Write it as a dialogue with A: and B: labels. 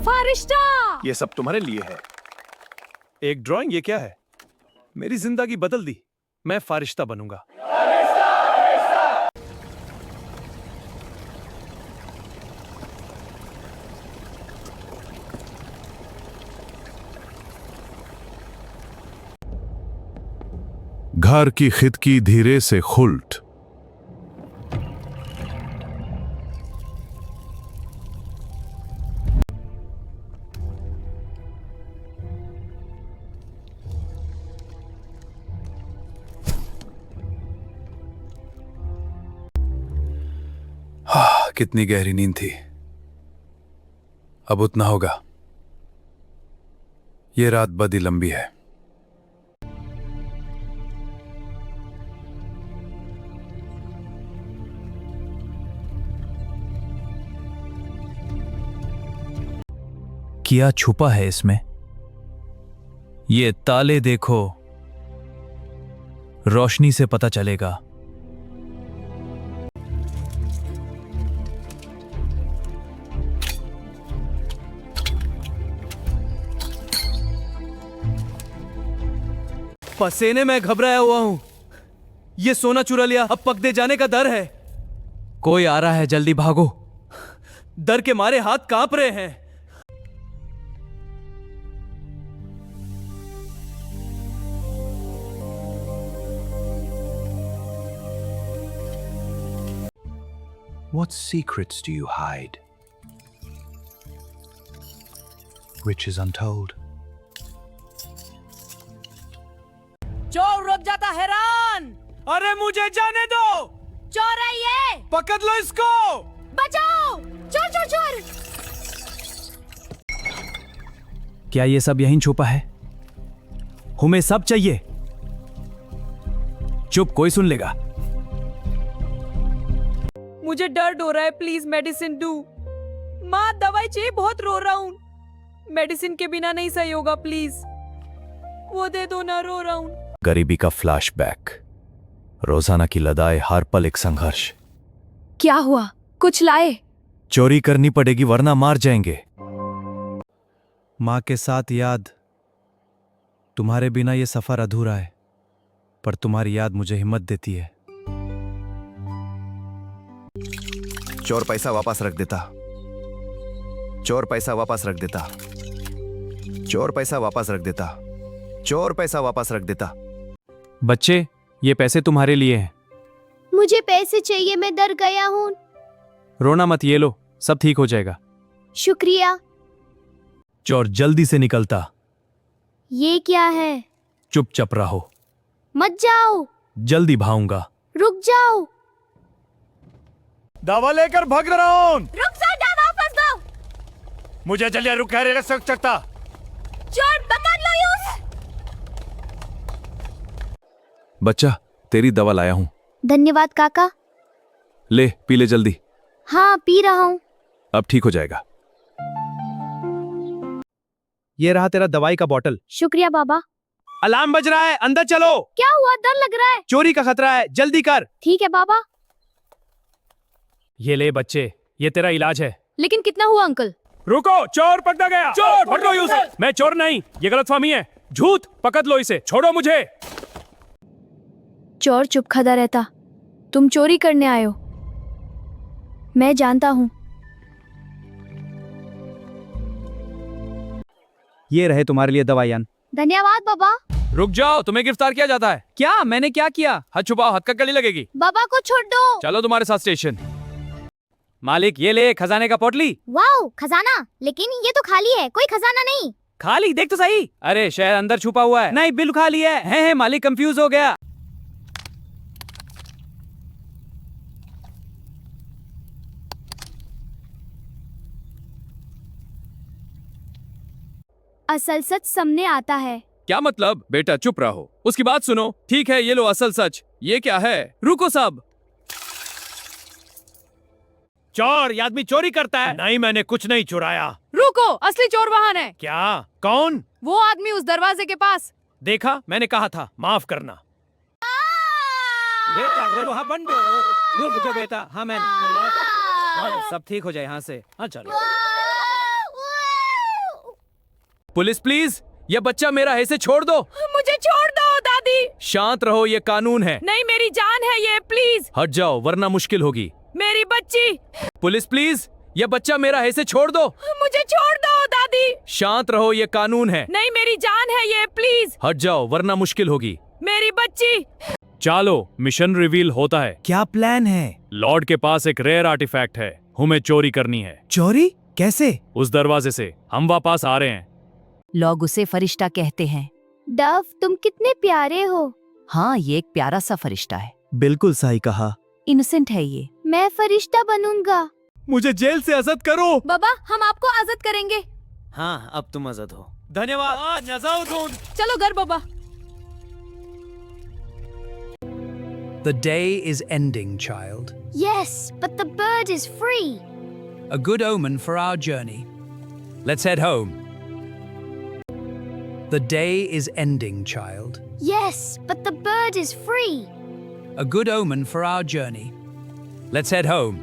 A: फारिश्ता!
B: ये सब तुम्हारे लिए है। एक ड्राइंग, ये क्या है? मेरी जिंदगी बदल दी। मैं फारिश्ता बनूंगा।
C: घर की खिड़की धीरे से खुल्ट।
B: कितनी गहरी नींद थी। अब उतना होगा। ये रात बड़ी लंबी है।
D: क्या छुपा है इसमें? ये ताले देखो, रोशनी से पता चलेगा।
E: पसीने में घबराया हुआ हूं। ये सोना चुरा लिया, अब पक दे जाने का डर है।
D: कोई आ रहा है, जल्दी भागो।
E: डर के मारे हाथ कांप रहे हैं।
F: What secrets do you hide? Which is untold.
A: चोर रुक जाता हैरान।
E: अरे मुझे जाने दो।
A: चोर है ये,
E: पकड़ लो इसको।
A: बचाओ। चोर चोर चोर।
D: क्या ये सब यहीं छुपा है? हमें सब चाहिए। चुप, कोई सुन लेगा।
A: मुझे डर हो रहा है, प्लीज मेडिसिन दो। माँ दवाई चाहिए, बहुत रो रहा हूँ। मेडिसिन के बिना नहीं सही होगा, प्लीज वो दे दो ना, रो रहा हूँ।
D: गरीबी का फ्लैशबैक, रोजाना की लड़ाई, हर पल एक संघर्ष।
A: क्या हुआ? कुछ लाए?
D: चोरी करनी पड़ेगी वरना मार जाएंगे। मां के साथ याद, तुम्हारे बिना ये सफर अधूरा है, पर तुम्हारी याद मुझे हिम्मत देती है।
B: चोर पैसा वापस रख देता। चोर पैसा वापस रख देता। चोर पैसा वापस रख देता। चोर पैसा वापस रख देता।
D: बच्चे, ये पैसे तुम्हारे लिए हैं।
G: मुझे पैसे चाहिए, मैं डर गया हूँ।
D: रोना मत, ये लो, सब ठीक हो जाएगा।
G: शुक्रिया।
D: चोर जल्दी से निकलता।
G: ये क्या है?
D: चुपचाप रहो।
G: मत जाओ।
D: जल्दी भाऊंगा।
G: रुक जाओ।
B: दवा लेकर भाग रहा हूं।
A: रुक जा, वापस दो।
B: मुझे जल्दी रुक कर सकता।
A: चोर पकड़ लो यूस।
B: बच्चा, तेरी दवा लाया हूं।
G: धन्यवाद काका।
B: ले पी ले जल्दी।
G: हाँ, पी रहा हूँ।
B: अब ठीक हो जाएगा।
D: ये रहा तेरा दवाई का बोतल।
G: शुक्रिया बाबा।
D: अलार्म बज रहा है, अंदर चलो।
G: क्या हुआ? डर लग रहा है।
D: चोरी का खतरा है, जल्दी कर।
G: ठीक है बाबा।
D: ये ले बच्चे, ये तेरा इलाज है।
G: लेकिन कितना हुआ अंकल?
D: रुको, चोर पकड़ा गया। चोर पकड़ो इसे। मैं चोर नहीं, ये गलतफहमी है, झूठ। पकड़ लो इसे, छोड़ो मुझे।
G: चोर चुप खड़ा रहता। तुम चोरी करने आए हो, मैं जानता हूँ।
D: ये रहे तुम्हारे लिए दवाइयान।
G: धन्यवाद बाबा।
E: रुक जाओ, तुम्हें गिरफ्तार किया जाता है।
D: क्या? मैंने क्या किया?
E: हाथ छुपाओ, हाथ का गली लगेगी।
G: बाबा को छोड़ दो।
E: चलो तुम्हारे साथ स्टेशन। मालिक, ये ले खजाने का पोटली।
G: वाओ, खजाना। लेकिन ये तो खाली है, कोई खजाना नहीं।
E: खाली? देख तो सही। अरे शहर अंदर छुपा हुआ है। नहीं, बिल खाली है। मालिक कंफ्यूज हो गया।
G: असल सच सामने आता है।
E: क्या मतलब? बेटा चुप रहो, उसकी बात सुनो। ठीक है, ये लो असल सच। ये क्या है? रुको सब।
D: चोर, ये आदमी चोरी करता है। नहीं, मैंने कुछ नहीं चुराया।
A: रुको, असली चोर वहां है।
D: क्या? कौन?
A: वो आदमी उस दरवाजे के पास।
D: देखा, मैंने कहा था, माफ करना।
E: बेटा हाँ बंद रुक जा बेटा। हाँ मैं सब ठीक हो जाए यहाँ से। हाँ चलो। पुलिस प्लीज, ये बच्चा मेरा है, इसे छोड़ दो।
A: मुझे छोड़ दो दादी।
E: शांत रहो, ये कानून है।
A: नहीं, मेरी जान है ये, प्लीज।
E: हट जाओ वरना मुश्किल होगी।
A: मेरी बच्ची।
E: पुलिस प्लीज, ये बच्चा मेरा है, इसे छोड़ दो।
A: मुझे छोड़ दो दादी।
E: शांत रहो, ये कानून है।
A: नहीं, मेरी जान है ये, प्लीज।
E: हट जाओ वरना मुश्किल होगी।
A: मेरी बच्ची।
E: चालो, मिशन रिवील होता है।
D: क्या प्लान है?
E: लॉर्ड के पास एक रेयर आर्टिफैक्ट है, हमें चोरी करनी है।
D: चोरी कैसे?
E: उस दरवाजे से हम वापस आ रहे हैं।
H: लोग उसे फरिश्ता कहते हैं।
G: डव, तुम कितने प्यारे हो।
H: हाँ, ये एक प्यारा सा फरिश्ता है।
D: बिल्कुल सही कहा।
H: इनोसेंट है ये।
G: मैं फरिश्ता बनूंगा।
E: मुझे जेल से आजाद करो।
A: बाबा, हम आपको आजाद करेंगे।
D: हाँ, अब तुम आजाद हो।
E: धन्यवाद।
A: चलो घर बाबा।
I: The day is ending, child.
G: Yes, but the bird is free.
I: A good omen for our journey. Let's head home. The day is ending, child.
G: Yes, but the bird is free.
I: A good omen for our journey. Let's head home.